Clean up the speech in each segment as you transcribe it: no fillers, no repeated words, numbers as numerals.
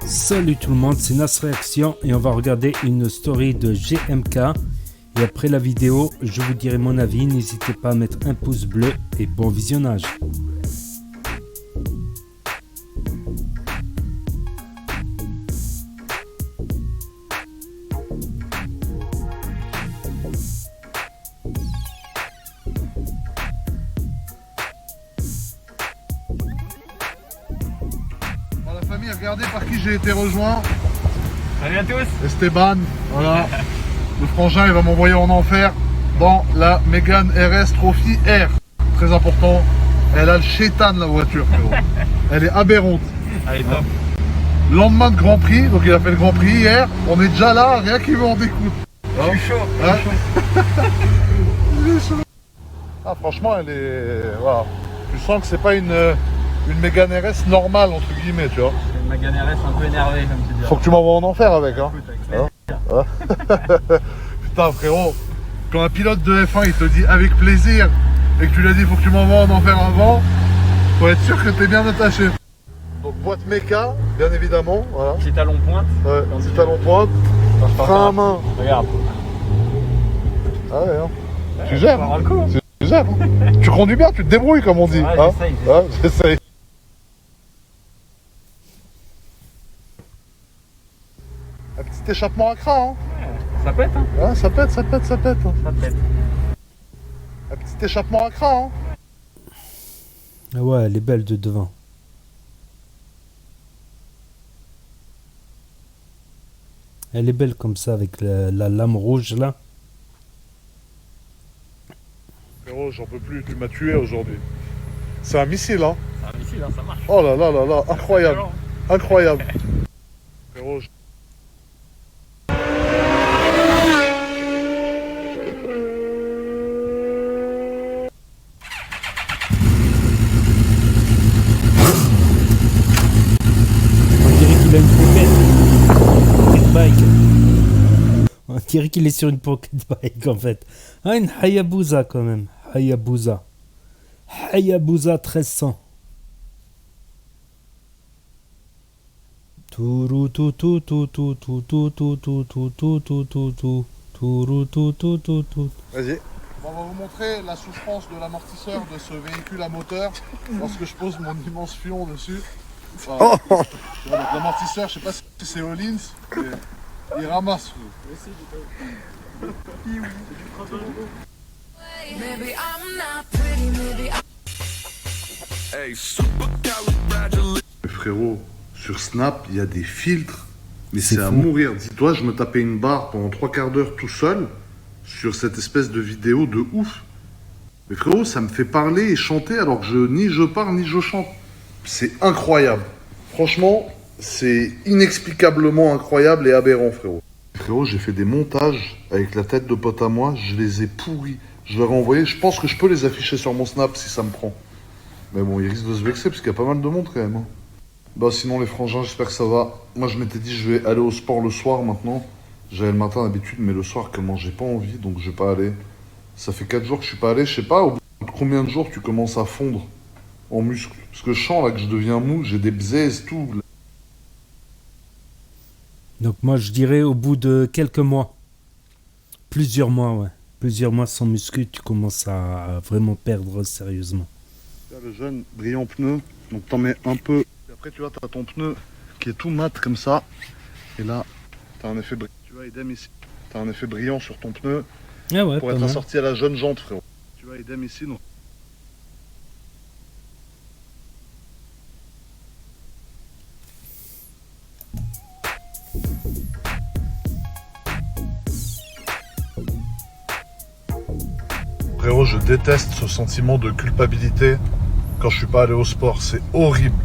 Salut tout le monde, c'est Nas Réaction et on va regarder une story de GMK. Et après la vidéo, je vous dirai mon avis. N'hésitez pas à mettre un pouce bleu et bon visionnage. Regardez par qui j'ai été rejoint. Salut à tous. Esteban, voilà. Le frangin, il va m'envoyer en enfer dans la Mégane RS Trophy R. Très important. Elle a le chétan la voiture, frérot. Elle est aberrante. Allez, top. Lendemain de Grand Prix, donc il a fait le Grand Prix hier. On est déjà là, rien qui veut en découdre. Je suis chaud. Hein? Il est chaud. Ah, franchement, elle est. Voilà. Tu sens que c'est pas une Mégane RS normale, entre guillemets, tu vois. Une Mégane RS un peu énervée, comme tu dis. Faut que tu m'envoies en enfer avec, hein. Écoute, avec Putain, frérot, quand un pilote de F1 il te dit avec plaisir et que tu lui as dit faut que tu m'envoies en enfer avant, faut être sûr que t'es bien attaché. Donc boîte méca, bien évidemment, voilà. Petit talon pointe. Ouais, petit talon pointe, frein à main. Regarde. Ah ouais, hein. Tu gères, On va le coup, hein. tu gères. Hein. Tu conduis bien, tu te débrouilles comme on dit. Ouais, Hein. j'essaye. Ouais, j'essaye. Un petit échappement à crin, hein. Ça pète, hein. Ouais, ça pète, ça pète, ça pète. Ça pète. Un petit échappement à crin, hein. Ah ouais, elle est belle de devant. Elle est belle comme ça avec la lame rouge là. Frérot, j'en peux plus, tu m'as tué aujourd'hui. C'est un missile, hein. C'est un missile, hein, ça marche. Oh là là là là, incroyable, incroyable. Frérot, On dirait qu'il a une pocket bike. On dirait qu'il est sur une pocket bike en fait. Ah, une Hayabusa quand même. Hayabusa. Hayabusa 1300. Tourou tou tou tou tou tou tou tou tou tou tou tou tou tou. Tourou tou tou tou tou. vas-y. On va vous montrer la souffrance de l'amortisseur de ce véhicule à moteur lorsque je pose mon immense fion dessus. Voilà. Donc l'amortisseur, je sais pas si c'est Hollins, mais il ramasse. Maybe I'm not pretty, maybe Frérot, sur Snap, il y a des filtres, mais C'est c'est à fou. mourir. Dis-toi, je me tapais une barre pendant 3/4 d'heure tout seul sur cette espèce de vidéo de ouf. Mais frérot, ça me fait parler et chanter alors que ni je parle ni je chante. C'est incroyable. Franchement, c'est inexplicablement incroyable et aberrant, frérot. Frérot, j'ai fait des montages avec la tête de pote à moi, je les ai pourris. Je leur ai envoyé, je pense que je peux les afficher sur mon Snap si ça me prend. Mais bon, il risque de se vexer parce qu'il y a pas mal de monde quand même. Hein. Bah sinon les frangins, j'espère que ça va. Moi je m'étais dit je vais aller au sport le soir maintenant. J'allais le matin d'habitude, mais le soir comment j'ai pas envie, donc je vais pas aller. Ça fait 4 jours que je suis pas allé, je sais pas, au bout de combien de jours tu commences à fondre en muscle. Parce que je sens là que je deviens mou, j'ai des bzaises, tout. Donc moi je dirais au bout de quelques mois. Plusieurs mois, ouais. Plusieurs mois sans muscu, tu commences à vraiment perdre sérieusement. Là, le jeune brillant pneu, donc t'en mets un peu. Et après tu vois, t'as ton pneu qui est tout mat comme ça. Et là, t'as un effet brillant. Tu vois, idem ici. T'as un effet brillant sur ton pneu Ah ouais, pour pas être mal. assorti à la jeune jante, frérot. Tu vois, idem ici. Donc. Frérot, je déteste ce sentiment de culpabilité quand je suis pas allé au sport. C'est horrible.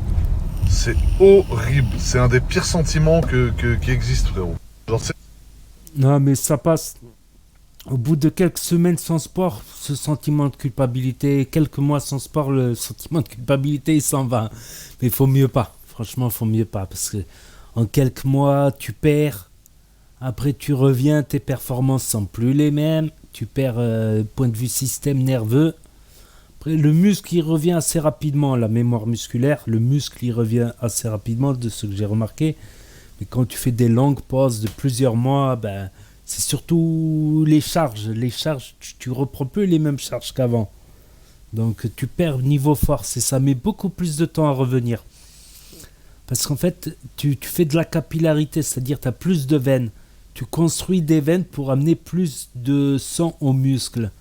C'est horrible. C'est un des pires sentiments qui existent, frérot. Genre, c'est... Non, mais ça passe. Au bout de quelques semaines sans sport, ce sentiment de culpabilité, quelques mois sans sport, le sentiment de culpabilité, il s'en va. Mais il faut mieux pas. Franchement, il faut mieux pas. Parce que en quelques mois, tu perds. Après, tu reviens, tes performances sont plus les mêmes. Tu perds point de vue système nerveux. Après, le muscle, il revient assez rapidement. La mémoire musculaire, le muscle, il revient assez rapidement de ce que j'ai remarqué. Mais quand tu fais des longues pauses de plusieurs mois, ben, c'est surtout les charges. Les charges, tu reprends plus les mêmes charges qu'avant. Donc tu perds niveau force et ça met beaucoup plus de temps à revenir. Parce qu'en fait, tu fais de la capillarité, c'est-à-dire tu as plus de veines. Tu construis des veines pour amener plus de sang aux muscles.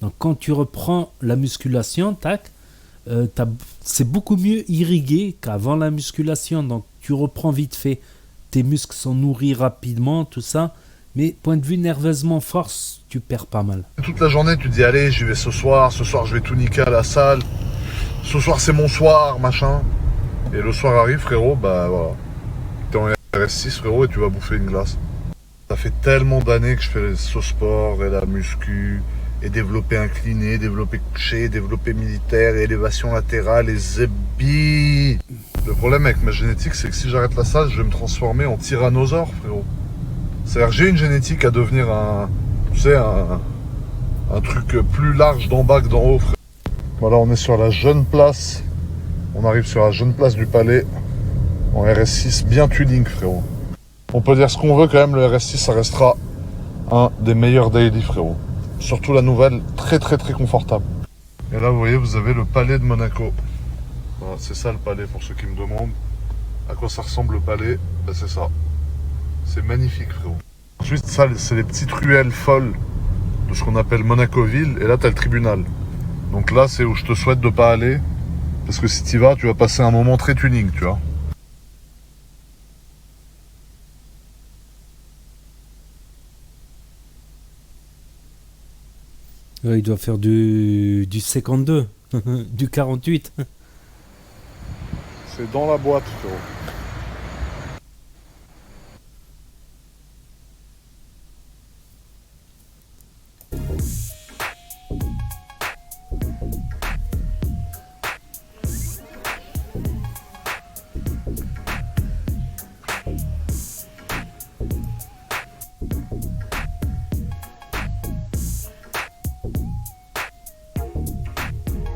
Donc quand tu reprends la musculation, tac, c'est beaucoup mieux irrigué qu'avant la musculation. Donc tu reprends vite fait. Tes muscles sont nourris rapidement, tout ça. Mais point de vue nerveusement force, tu perds pas mal. Toute la journée, tu te dis, allez, j'y vais ce soir je vais tout niquer à la salle. Ce soir, c'est mon soir, machin. Et le soir arrive, frérot, bah voilà. T'es en RS6, frérot, et tu vas bouffer une glace. Ça fait tellement d'années que je fais ce sport et la muscu, et développé incliné, développé couché, développé militaire, et élévation latérale, et zébi. Le problème avec ma génétique, c'est que si j'arrête la salle, je vais me transformer en tyrannosaure, frérot. C'est-à-dire j'ai une génétique à devenir un truc plus large d'en bas que d'en haut, frère. Voilà, on est sur la jeune place. On arrive sur la jeune place du Palais. En RS6, bien tuning, frérot. On peut dire ce qu'on veut quand même, le RS6, ça restera un des meilleurs daily, frérot. Surtout la nouvelle, très très très confortable. Et là, vous voyez, vous avez le Palais de Monaco. Voilà, c'est ça le palais pour ceux qui me demandent. À quoi ça ressemble le palais? Ben, c'est ça. C'est magnifique, frérot. Ensuite, ça, c'est les petites ruelles folles de ce qu'on appelle Monaco-Ville. Et là, t'as le tribunal. Donc là, c'est où je te souhaite de pas aller. Parce que si t'y vas, tu vas passer un moment très tuning, tu vois. Il doit faire du 52, du 48. C'est dans la boîte, frérot.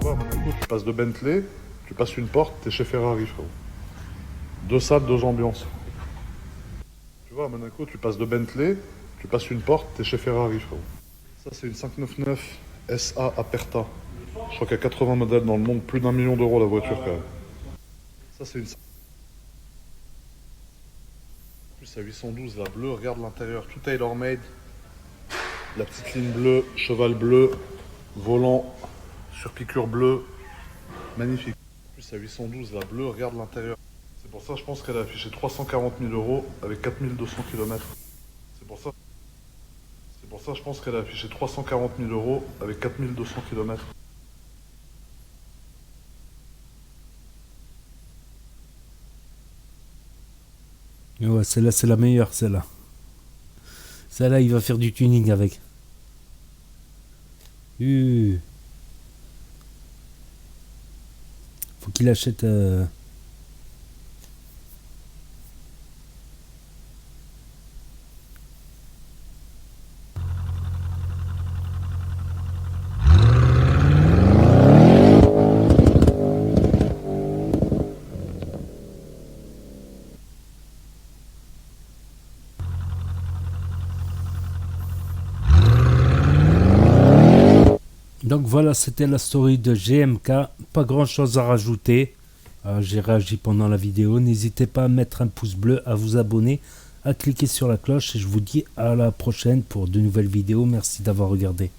À Monaco, tu passes de Bentley, tu passes une porte, t'es chez Ferrari, frérot. 2 salles, 2 ambiances. Tu vois, à Monaco, tu passes de Bentley, tu passes une porte, t'es chez Ferrari, frérot. Ça, c'est une 599 SA Aperta. Je crois qu'il y a 80 modèles dans le monde, plus d'1 million d'euros la voiture, quand même. Ça, c'est une... En plus, à 812, la bleue, regarde l'intérieur, tout tailor-made. La petite ligne bleue, cheval bleu, volant sur piqûre bleue, magnifique. En plus, à 812, la bleue, regarde l'intérieur. C'est pour ça, je pense qu'elle a affiché 340 000 euros avec 4200 km. C'est pour ça, je pense qu'elle a affiché 340 000 euros avec 4200 km. Ouais, celle-là, c'est la meilleure, celle-là. Celle-là, il va faire du tuning avec. Faut qu'il achète... Donc voilà, c'était la story de GMK. Pas grand chose à rajouter. J'ai réagi pendant la vidéo. N'hésitez pas à mettre un pouce bleu, à vous abonner, à cliquer sur la cloche. Et je vous dis à la prochaine pour de nouvelles vidéos. Merci d'avoir regardé.